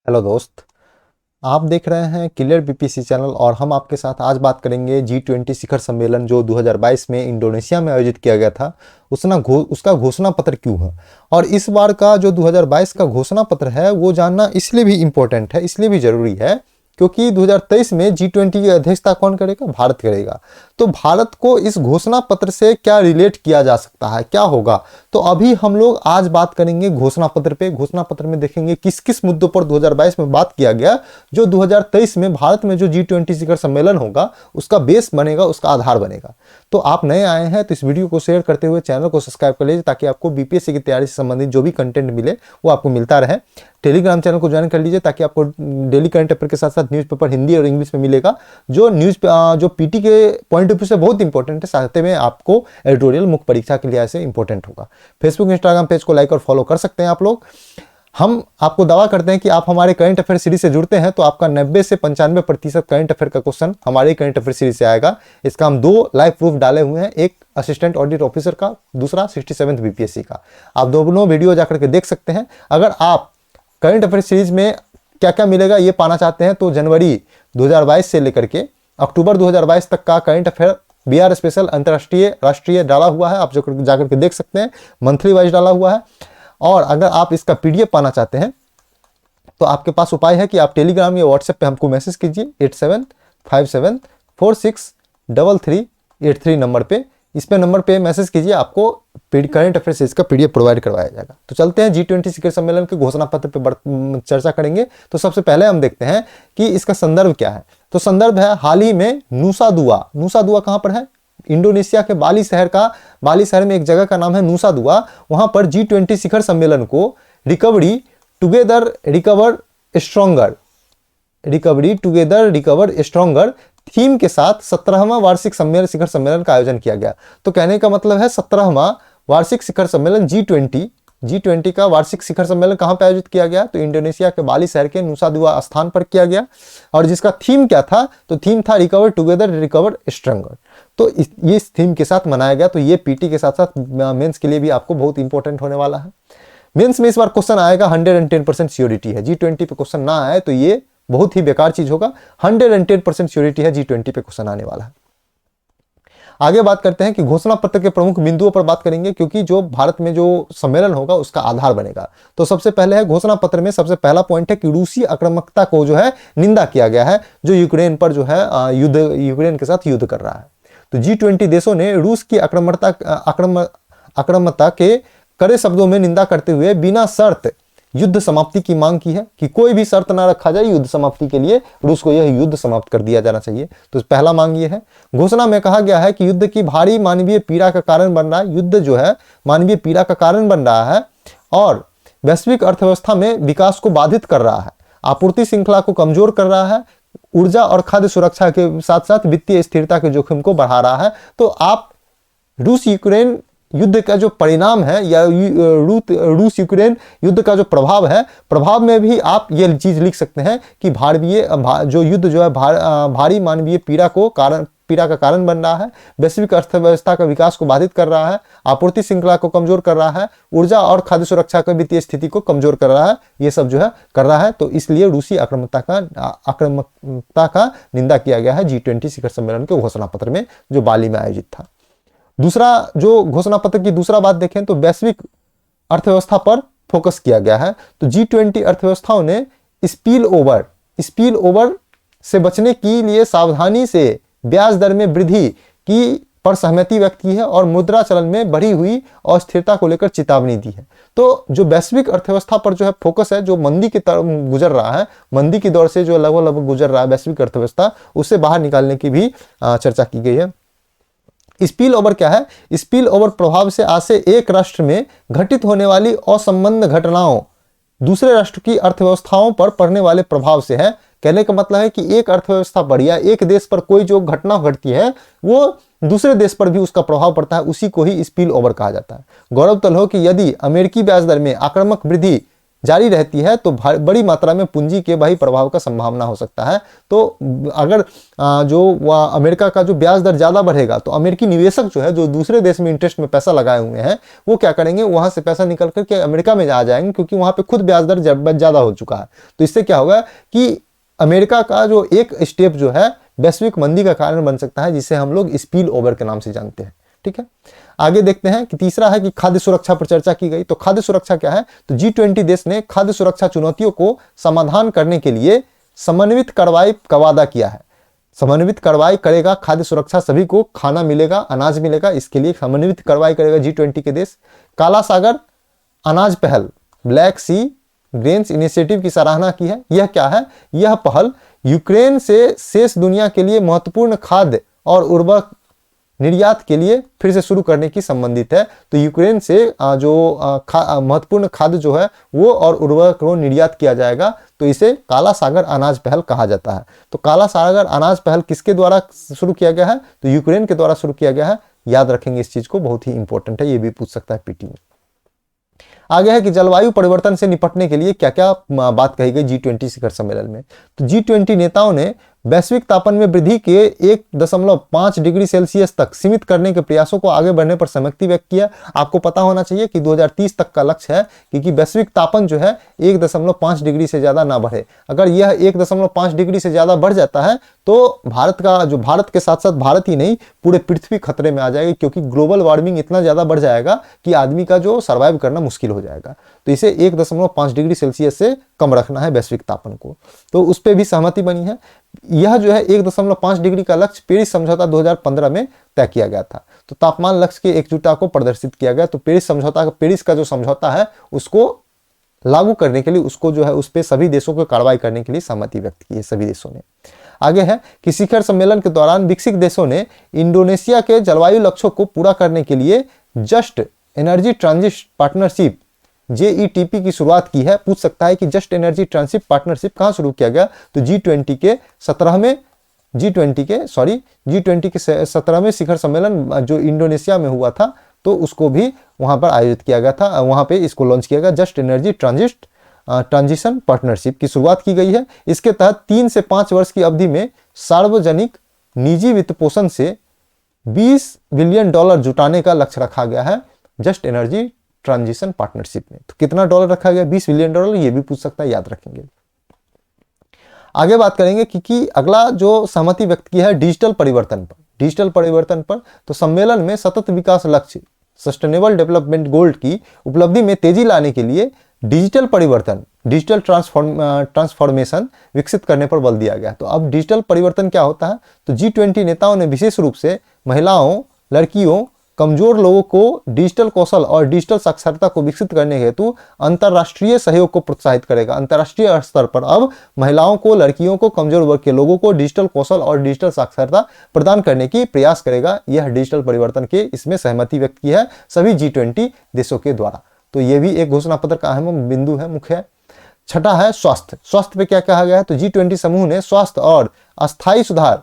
Hello दोस्त। आप देख रहे हैं क्लियर बीपीसी चैनल और हम आपके साथ आज बात करेंगे G20 शिखर सम्मेलन जो 2022 में इंडोनेशिया में आयोजित किया गया था। उसका घोषणा पत्र क्यों है और इस बार का जो 2022 का घोषणा पत्र है वो जानना इसलिए भी इम्पोर्टेंट है, इसलिए भी ज़रूरी है क्योंकि 2023 में G20 की अध्यक्षता कौन करेगा? भारत करेगा। तो भारत को इस घोषणा पत्र से क्या रिलेट किया जा सकता है, क्या होगा? तो अभी हम लोग आज बात करेंगे घोषणा पत्र पे। घोषणा पत्र में देखेंगे किस किस मुद्दों पर 2022 में बात किया गया, जो 2023 में भारत में जो G20 शिखर सम्मेलन होगा उसका बेस बनेगा, उसका आधार बनेगा। तो आप नए आए हैं तो इस वीडियो को शेयर करते हुए चैनल को सब्सक्राइब कर लीजिए ताकि आपको बीपीएससी की तैयारी से संबंधित जो भी कंटेंट मिले वो आपको मिलता रहे। टेलीग्राम चैनल को ज्वाइन कर लीजिए ताकि आपको डेली करंट अफेयर के साथ साथ न्यूज़पेपर हिंदी और इंग्लिश में मिलेगा, जो पीटी के पॉइंट ऑफ व्यू से बहुत इंपॉर्टेंट है, साथ में आपको एडिटोरियल मुख्य परीक्षा के लिहाज से इंपॉर्टेंट होगा। फेसबुक इंस्टाग्राम पेज को लाइक और फॉलो कर सकते हैं आप लोग। हम आपको दावा करते हैं कि आप हमारे करंट अफेयर सीरीज से जुड़ते हैं तो आपका 90 से 95% करंट अफेयर का क्वेश्चन हमारे करंट अफेयर सीरीज से आएगा। इसका हम 2 लाइव प्रूफ डाले हुए हैं, एक असिस्टेंट ऑडिट ऑफिसर का, दूसरा 67th बीपीएससी का। आप दोनों वीडियो जाकर के देख सकते हैं। अगर आप करंट अफेयर सीरीज में क्या क्या मिलेगा ये पाना चाहते हैं तो जनवरी 2022 से लेकर के अक्टूबर 2022 तक का करंट अफेयर बीआर स्पेशल, अंतर्राष्ट्रीय, राष्ट्रीय डाला हुआ है। आप जो जाकर के देख सकते हैं, मंथली वाइज डाला हुआ है। और अगर आप इसका पीडीएफ पाना चाहते हैं तो आपके पास उपाय है कि आप टेलीग्राम या व्हाट्सएप पे हमको मैसेज कीजिए 8757463383 नंबर पे। इस पे नंबर पे मैसेज कीजिए, आपको करंट अफेयर सीरीज का पीडीएफ प्रोवाइड करवाया जाएगा। तो चलते हैं G20 शिखर सम्मेलन के घोषणा पत्र पे चर्चा करेंगे। तो सबसे पहले हम देखते हैं कि इसका संदर्भ क्या है। तो संदर्भ है हाल ही में नूसा दुआ। नूसा दुआ कहां पर है? इंडोनेशिया के बाली शहर में एक जगह का नाम है नूसा दुआ। वहां पर G20 शिखर सम्मेलन को recovery together recover stronger theme के साथ 17वां वार्षिक शिखर सम्मेलन का आयोजन किया गया। तो कहने का मतलब है 17वां वार्षिक शिखर सम्मेलन G20 का वार्षिक शिखर सम्मेलन कहां पे आयोजित किया गया? तो इंडोनेशिया के बाली शहर के नुसा दुआ स्थान पर किया गया। और जिसका थीम क्या था? तो थीम था रिकवर टुगेदर रिकवर स्ट्रॉन्गर। तो ये थीम के साथ मनाया गया। तो ये पीटी के साथ साथ मेंस के लिए भी आपको बहुत इंपॉर्टेंट होने वाला है। मेंस में इस बार क्वेश्चन आएगा 110% श्योरिटी है। G20 पे क्वेश्चन ना आए तो ये बहुत ही बेकार चीज होगा। 110% श्योरिटी है G20 पे क्वेश्चन आने वाला है। आगे बात करते हैं कि घोषणा पत्र के प्रमुख बिंदुओं पर बात करेंगे क्योंकि जो भारत में जो सम्मेलन होगा उसका आधार बनेगा। तो सबसे पहले है घोषणा पत्र में सबसे पहला पॉइंट है कि रूसी आक्रामकता को जो है निंदा किया गया है, जो यूक्रेन पर जो है यूक्रेन के साथ युद्ध कर रहा है। तो G20 देशों ने रूस की आक्रामकता के कड़े शब्दों में निंदा करते हुए बिना शर्त युद्ध समाप्ति की मांग की है कि कोई भी शर्त ना रखा जाए युद्ध समाप्ति के लिए, रूस को यह युद्ध समाप्त कर दिया जाना चाहिए। तो पहला मांग ये है। घोषणा में कहा गया है कि युद्ध की भारी मानवीय पीड़ा का कारण बन रहा है, युद्ध जो है मानवीय पीड़ा का कारण बन रहा है और वैश्विक अर्थव्यवस्था में विकास को बाधित कर रहा है, आपूर्ति श्रृंखला को कमजोर कर रहा है, ऊर्जा और खाद्य सुरक्षा के साथ साथ वित्तीय स्थिरता के जोखिम को बढ़ा रहा है। तो आप रूस यूक्रेन युद्ध का जो परिणाम है या रूस यूक्रेन युद्ध का जो प्रभाव है, प्रभाव में भी आप ये चीज लिख सकते हैं कि जो युद्ध जो है भारी मानवीय पीड़ा का कारण बन रहा है, वैश्विक अर्थव्यवस्था का विकास को बाधित कर रहा है, आपूर्ति श्रृंखला को कमजोर कर रहा है, ऊर्जा और खाद्य सुरक्षा की वित्तीय स्थिति को कमजोर कर रहा है, ये सब जो है कर रहा है। तो इसलिए रूसी आक्रामकता का निंदा किया गया है G20 शिखर सम्मेलन के घोषणा पत्र में जो बाली में आयोजित था। दूसरा, जो घोषणा पत्र की दूसरा बात देखें तो वैश्विक अर्थव्यवस्था पर फोकस किया गया है। तो G20 अर्थव्यवस्थाओं ने स्पिल ओवर से बचने के लिए सावधानी से ब्याज दर में वृद्धि की पर सहमति व्यक्त की है और मुद्रा चलन में बढ़ी हुई अस्थिरता को लेकर चेतावनी दी है। तो जो वैश्विक अर्थव्यवस्था पर जो है फोकस है, जो मंदी की तरफ गुजर रहा है, मंदी की दौर से जो लगभग गुजर रहा है वैश्विक अर्थव्यवस्था, उससे बाहर निकालने की भी चर्चा की गई है। स्पिल ओवर क्या है? स्पिल ओवर प्रभाव से आज से एक राष्ट्र में घटित होने वाली असंबद्ध घटनाओं दूसरे राष्ट्र की अर्थव्यवस्थाओं पर पड़ने वाले प्रभाव से है। कहने का मतलब है कि एक अर्थव्यवस्था पर या एक देश पर कोई जो घटना घटती है वो दूसरे देश पर भी उसका प्रभाव पड़ता है, उसी को ही स्पिल ओवर कहा जाता है। गौरतलब हो कि यदि अमेरिकी ब्याज दर में आक्रामक वृद्धि जारी रहती है तो बड़ी मात्रा में पूंजी के भाई प्रभाव का संभावना हो सकता है। तो अगर जो अमेरिका का जो ब्याज दर ज़्यादा बढ़ेगा तो अमेरिकी निवेशक जो है, जो दूसरे देश में इंटरेस्ट में पैसा लगाए हुए हैं, वो क्या करेंगे, वहां से पैसा निकल करके अमेरिका में आ जाएंगे, क्योंकि वहां पे खुद ब्याज दर ज़्यादा हो चुका है। तो इससे क्या होगा कि अमेरिका का जो एक स्टेप जो है वैश्विक मंदी का कारण बन सकता है, जिसे हम लोग स्पिल ओवर के नाम से जानते हैं। ठीक है, आगे देखते हैं कि तीसरा है कि खाद्य सुरक्षा पर चर्चा की गई। तो खाद्य सुरक्षा क्या है, तो G20 देश ने खाद्य सुरक्षा चुनौतियों को समाधान करने के लिए समन्वित कार्रवाई का वादा किया है। समन्वित कार्रवाई करेगा, खाद्य सुरक्षा, सभी को खाना मिलेगा, अनाज मिलेगा, इसके लिए समन्वित कार्रवाई करेगा G20 के देश। काला सागर अनाज पहल, ब्लैक सी ग्रेन्स इनिशिएटिव की सराहना की है। यह क्या है, यह पहल यूक्रेन से शेष दुनिया के लिए महत्वपूर्ण खाद्य और उर्वरक निर्यात के लिए फिर से शुरू करने की संबंधित है। तो यूक्रेन से जो महत्वपूर्ण खाद्य जो है वो और उर्वरक को निर्यात किया जाएगा, तो इसे काला सागर अनाज पहल कहा जाता है। तो काला सागर अनाज पहल किसके द्वारा शुरू किया गया है, तो यूक्रेन के द्वारा शुरू किया गया है। याद रखेंगे इस चीज को, बहुत ही इंपॉर्टेंट है, ये भी पूछ सकता है पीटी में। आगे है कि जलवायु परिवर्तन से निपटने के लिए क्या क्या बात कही गई G20 शिखर सम्मेलन में। तो G20 नेताओं ने वैश्विक तापमान में वृद्धि के 1.5 डिग्री सेल्सियस तक सीमित करने के प्रयासों को आगे बढ़ने पर सहमति व्यक्त किया। आपको पता होना चाहिए कि 2030 तक का लक्ष्य है, क्योंकि वैश्विक तापमान जो है 1.5 डिग्री से ज्यादा ना बढ़े। अगर यह 1.5 डिग्री से ज्यादा बढ़ जाता है तो भारत के साथ साथ भारत ही नहीं, पूरे पृथ्वी खतरे में आ जाएगी, क्योंकि ग्लोबल वार्मिंग इतना ज्यादा बढ़ जाएगा कि आदमी का जो सर्वाइव करना मुश्किल हो जाएगा। तो इसे 1.5 डिग्री सेल्सियस से कम रखना है वैश्विक तापमान को, तो उस पर भी सहमति बनी है। यह जो है 1.5 डिग्री का लक्ष्य पेरिस समझौता 2015 में तय किया गया था। तो तापमान लक्ष्य की एकजुटता को प्रदर्शित किया गया। तो पेरिस का जो समझौता है उसको लागू करने के लिए, उसको जो है उस पर सभी देशों को कार्रवाई करने के लिए सहमति व्यक्त की है सभी देशों ने। आगे है कि शिखर सम्मेलन के दौरान विकसित देशों ने इंडोनेशिया के जलवायु लक्ष्यों को पूरा करने के लिए just energy transit partnership JETP की शुरुआत की है। पूछ सकता है कि जस्ट एनर्जी ट्रांजिट पार्टनरशिप कहां शुरू किया गया, तो G20 के 17वें शिखर सम्मेलन जो इंडोनेशिया में हुआ था, तो उसको भी वहां पर आयोजित किया गया था, वहां पे इसको लॉन्च किया गया। जस्ट एनर्जी ट्रांजिशन पार्टनरशिप की शुरुआत की गई है। इसके तहत 3 से 5 वर्ष की अवधि में सार्वजनिक निजी वित्त पोषण से $20 बिलियन जुटाने का लक्ष्य रखा गया है जस्ट एनर्जी ट्रांजिशन पार्टनरशिप में। तो कितना डॉलर रखा गया, $20 बिलियन, ये भी पूछ सकता है, याद रखेंगे। आगे बात करेंगे कि अगला जो सहमति व्यक्त की है डिजिटल परिवर्तन पर। तो सम्मेलन में सतत विकास लक्ष्य सस्टेनेबल डेवलपमेंट गोल की उपलब्धि में तेजी लाने के लिए डिजिटल ट्रांसफॉर्मेशन विकसित करने पर बल दिया गया। तो अब डिजिटल परिवर्तन क्या होता है, तो G20 नेताओं ने विशेष रूप से महिलाओं, लड़कियों, कमजोर लोगों को डिजिटल कौशल और डिजिटल साक्षरता को विकसित करने हेतु अंतर्राष्ट्रीय सहयोग को प्रोत्साहित करेगा। अंतर्राष्ट्रीय स्तर पर अब महिलाओं को, लड़कियों को, कमजोर वर्ग के लोगों को डिजिटल कौशल और डिजिटल साक्षरता प्रदान करने की प्रयास करेगा। यह डिजिटल परिवर्तन के इसमें सहमति व्यक्त की है सभी G20 देशों के द्वारा। तो यह भी एक घोषणा पत्र का अहम बिंदु है, मुख्य है। छठा है स्वास्थ्य पे क्या कहा गया है, तो G20 समूह ने स्वास्थ्य और अस्थायी सुधार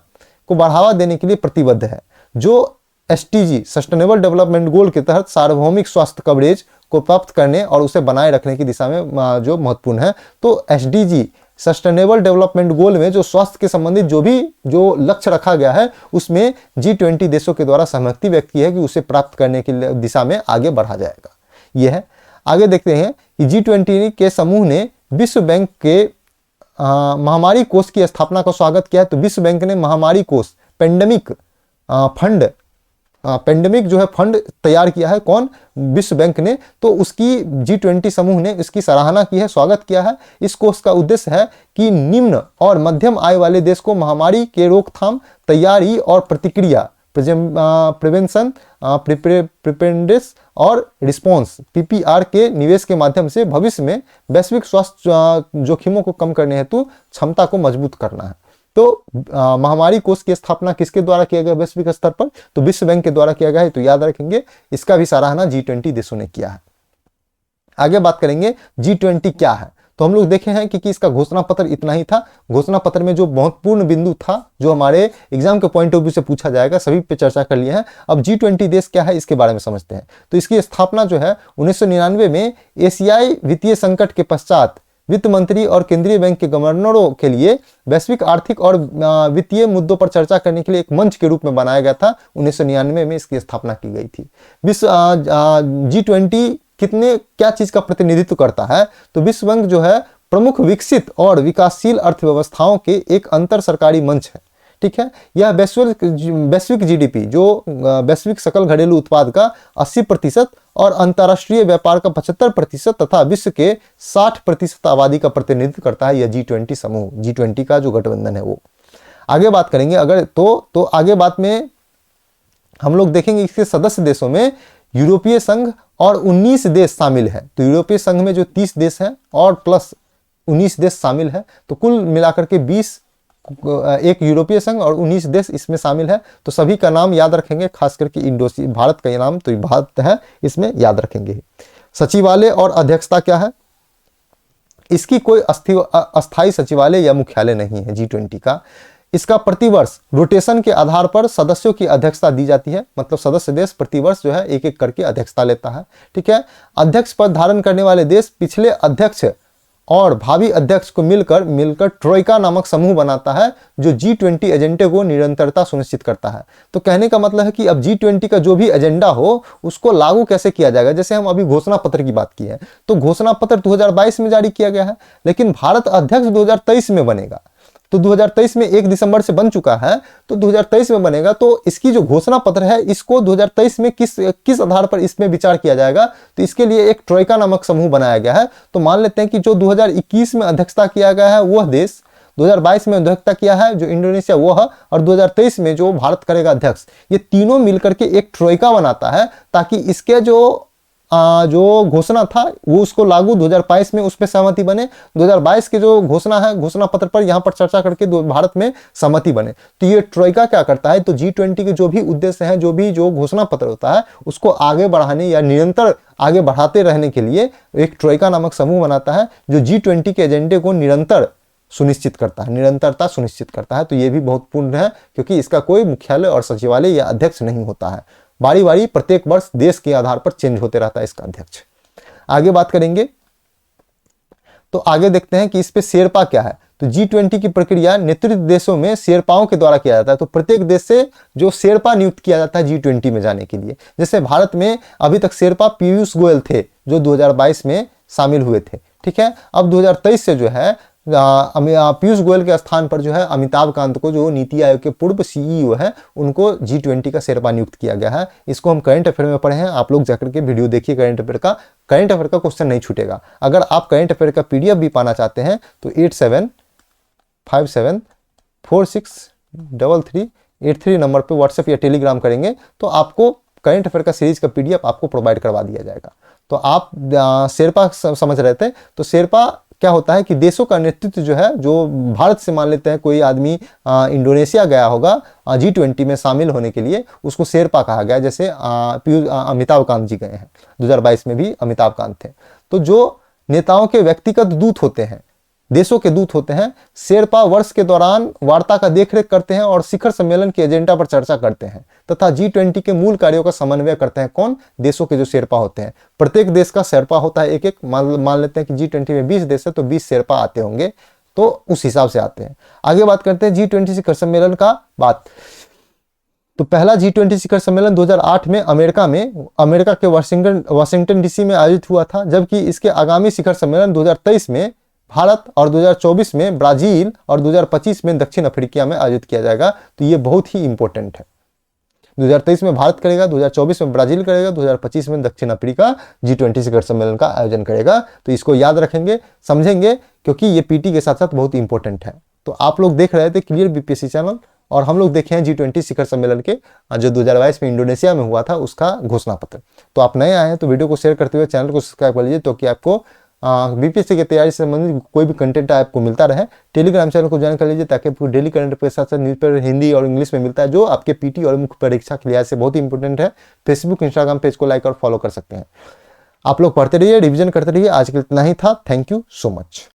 को बढ़ावा देने के लिए प्रतिबद्ध है। जो SDG सस्टेनेबल डेवलपमेंट गोल के तहत सार्वभौमिक स्वास्थ्य कवरेज को प्राप्त करने और उसे बनाए रखने की दिशा में जो महत्वपूर्ण है। तो SDG सस्टेनेबल डेवलपमेंट गोल में जो स्वास्थ्य के संबंधित जो लक्ष्य रखा गया है, उसमें G20 देशों के द्वारा सहमति व्यक्त की है कि उसे प्राप्त करने की दिशा में आगे बढ़ा जाएगा। यह है। आगे देखते हैं कि G20 के समूह ने विश्व बैंक के महामारी कोष की स्थापना का स्वागत किया है। तो विश्व बैंक ने महामारी कोष पेंडेमिक जो है फंड तैयार किया है। कौन, विश्व बैंक ने। तो उसकी G20 समूह ने इसकी सराहना की है, स्वागत किया है। इस कोष का उद्देश्य है कि निम्न और मध्यम आय वाले देश को महामारी के रोकथाम, तैयारी और प्रतिक्रिया प्रिवेंशन, प्रिपेयर्डनेस और रिस्पॉन्स PPR के निवेश के माध्यम से भविष्य में वैश्विक स्वास्थ्य जोखिमों को कम करने हेतु क्षमता को मजबूत करना है। तो महामारी कोष की स्थापना किसके द्वारा किया गया वैश्विक स्तर पर, तो विश्व बैंक के द्वारा किया गया है। तो याद रखेंगे, इसका भी सराहना G20 देशों ने किया है। आगे बात करेंगे G20 क्या है। तो हम लोग देखे हैं कि इसका घोषणा पत्र इतना ही था। घोषणा पत्र में जो महत्वपूर्ण बिंदु था, जो हमारे एग्जाम के पॉइंट ऑफ व्यू से पूछा जाएगा, सभी पे चर्चा कर लिए हैं। अब G20 देश क्या है इसके बारे में समझते हैं। तो इसकी स्थापना जो है 1999 में एशियाई वित्तीय संकट के पश्चात वित्त मंत्री और केंद्रीय बैंक के गवर्नरों के लिए वैश्विक आर्थिक और वित्तीय मुद्दों पर चर्चा करने के लिए एक मंच के रूप में बनाया गया था। 1999 में इसकी स्थापना की गई थी। विश्व G20 क्या चीज का प्रतिनिधित्व करता है? तो विश्व बैंक जो है प्रमुख विकसित और विकासशील अर्थव्यवस्थाओं के एक अंतर सरकारी मंच है। ठीक है, यह वैश्विक जीडीपी जो वैश्विक सकल घरेलू उत्पाद का 80% और अंतर्राष्ट्रीय व्यापार का 75% तथा विश्व के 60% आबादी का प्रतिनिधित्व करता है। यह G20 समूह, G20 का जो गठबंधन है वो। आगे बात करेंगे अगर तो आगे बात में हम लोग देखेंगे इसके सदस्य देशों में यूरोपीय संघ और 19 देश शामिल है। तो यूरोपीय संघ में जो 30 देश हैं और प्लस 19 देश शामिल है, तो कुल मिलाकर के 20, एक यूरोपीय संघ और 19 देश इसमें शामिल है। तो सभी का नाम याद रखेंगे, खास करके भारत का नाम तो भारत है, इसमें याद रखेंगे। सचिवालय और अध्यक्षता क्या है? इसकी कोई अस्थायी सचिवालय या मुख्यालय नहीं है G20 का। इसका प्रतिवर्ष रोटेशन के आधार पर सदस्यों की अध्यक्षता दी जाती है, मतलब सदस्य देश प्रतिवर्ष जो है एक एक करके अध्यक्षता लेता है। ठीक है, अध्यक्ष पद धारण करने वाले देश पिछले अध्यक्ष और भावी अध्यक्ष को मिलकर ट्रोइका नामक समूह बनाता है, जो G20 एजेंडे को निरंतरता सुनिश्चित करता है। तो कहने का मतलब है कि अब G20 का जो भी एजेंडा हो उसको लागू कैसे किया जाएगा। जैसे हम अभी घोषणा पत्र की बात की है, तो घोषणा पत्र 2022 में जारी किया गया है, लेकिन भारत अध्यक्ष 2023 में बनेगा। तो 2023 में 1 दिसंबर से बन चुका है, तो 2023 में बनेगा। तो इसकी जो घोषणा पत्र है इसको 2023 में किस आधार पर इसमें विचार किया जाएगा, तो इसके लिए एक ट्रोइका नामक समूह बनाया गया है। तो मान लेते हैं कि जो 2021 में अध्यक्षता किया गया है वह देश, 2022 में अध्यक्षता किया है जो इंडोनेशिया वो है, और 2023 में जो भारत करेगा अध्यक्ष, ये तीनों मिलकर के एक ट्रोइका बनाता है, ताकि इसके जो घोषणा था वो उसको लागू 2022 में उस पर सहमति बने, 2022 के जो घोषणा है घोषणा पत्र पर यहां पर चर्चा करके भारत में सहमति बने। तो ये ट्रोइका क्या करता है, तो G20 के जो भी उद्देश्य हैं, जो घोषणा पत्र होता है उसको आगे बढ़ाने या निरंतर आगे बढ़ाते रहने के लिए एक ट्रोइका नामक समूह बनाता है, जो G20 के एजेंडे को निरंतरता सुनिश्चित करता है। तो ये भी बहुत पूर्ण है, क्योंकि इसका कोई मुख्यालय और सचिवालय या अध्यक्ष नहीं होता है। बारी बारी प्रत्येक वर्ष देश के आधार पर चेंज होते रहता है इसका अध्यक्ष। आगे बात करेंगे, तो आगे देखते हैं कि इस पे शेरपा क्या है। तो G20 की प्रक्रिया नेतृत्व देशों में शेरपाओं के द्वारा किया जाता है। तो प्रत्येक देश से जो शेरपा नियुक्त किया जाता है G20 में जाने के लिए। जैसे भारत में अभी तक शेरपा पीयूष गोयल थे, जो 2022 में शामिल हुए थे। ठीक है, अब 2023 से जो है पीयूष गोयल के स्थान पर जो है अमिताभ कांत को, जो नीति आयोग के पूर्व CEO है, उनको G20 का शेरपा नियुक्त किया गया है। इसको हम करंट अफेयर में पढ़े हैं, आप लोग जाकर के वीडियो देखिए। करंट अफेयर का क्वेश्चन नहीं छूटेगा। अगर आप करंट अफेयर का PDF भी पाना चाहते हैं तो 8757463383 नंबर पे व्हाट्सएप या टेलीग्राम करेंगे तो आपको करंट अफेयर का सीरीज का PDF आपको प्रोवाइड करवा दिया जाएगा। तो आप शेरपा समझ रहे थे, तो शेरपा क्या होता है कि देशों का नेतृत्व जो है, जो भारत से मान लेते हैं कोई आदमी इंडोनेशिया गया होगा G20 में शामिल होने के लिए, उसको शेरपा कहा गया। जैसे अमिताभ कांत जी गए हैं, 2022 में भी अमिताभ कांत थे। तो जो नेताओं के व्यक्तिगत दूत होते हैं, देशों के दूत होते हैं, शेरपा वर्ष के दौरान वार्ता का देखरेख करते हैं और शिखर सम्मेलन के एजेंडा पर चर्चा करते हैं तथा G20 के मूल कार्यों का समन्वय करते हैं। कौन? देशों के जो शेरपा होते हैं। प्रत्येक देश का शेरपा होता है एक मान लेते हैं कि G20 में 20 देश है तो 20 शेरपा आते होंगे, तो उस हिसाब से आते हैं। आगे बात करते हैं G20 शिखर सम्मेलन का बात। तो पहला G20 शिखर सम्मेलन 2008 में अमेरिका के वाशिंगटन DC में आयोजित हुआ था, जबकि इसके आगामी शिखर सम्मेलन 2023 में भारत और 2024 में ब्राजील और 2025 में दक्षिण अफ्रीका में आयोजित किया जाएगा। तो ये बहुत ही इंपॉर्टेंट है। 2023 में भारत करेगा, 2024 में ब्राजील करेगा, 2025 में दक्षिण अफ्रीका G20 शिखर सम्मेलन का आयोजन करेगा। तो इसको याद रखेंगे, समझेंगे, क्योंकि ये PT के साथ साथ बहुत इंपॉर्टेंट है। तो आप लोग देख रहे थे क्लियर BPSC चैनल, और हम लोग देखे हैं G20 शिखर सम्मेलन के जो 2022 में इंडोनेशिया में हुआ था उसका घोषणा पत्र। तो आप नए आए हैं तो वीडियो को शेयर करते हुए चैनल को सब्सक्राइब कर लीजिए, तो कि आपको BPSC की तैयारी से संबंधित कोई भी कंटेंट आपको मिलता रहे। टेलीग्राम चैनल को ज्वाइन कर लीजिए, ताकि आपको डेली करंट अफेयर के साथ साथ न्यूज़पेपर हिंदी और इंग्लिश में मिलता है, जो आपके PT और मुख्य परीक्षा के लिहाज से बहुत ही इंपॉर्टेंट है। फेसबुक इंस्टाग्राम पेज को लाइक और फॉलो कर सकते हैं। आप लोग पढ़ते रहिए, रिवीजन करते रहिए। आज के लिए इतना ही था। Thank you so much.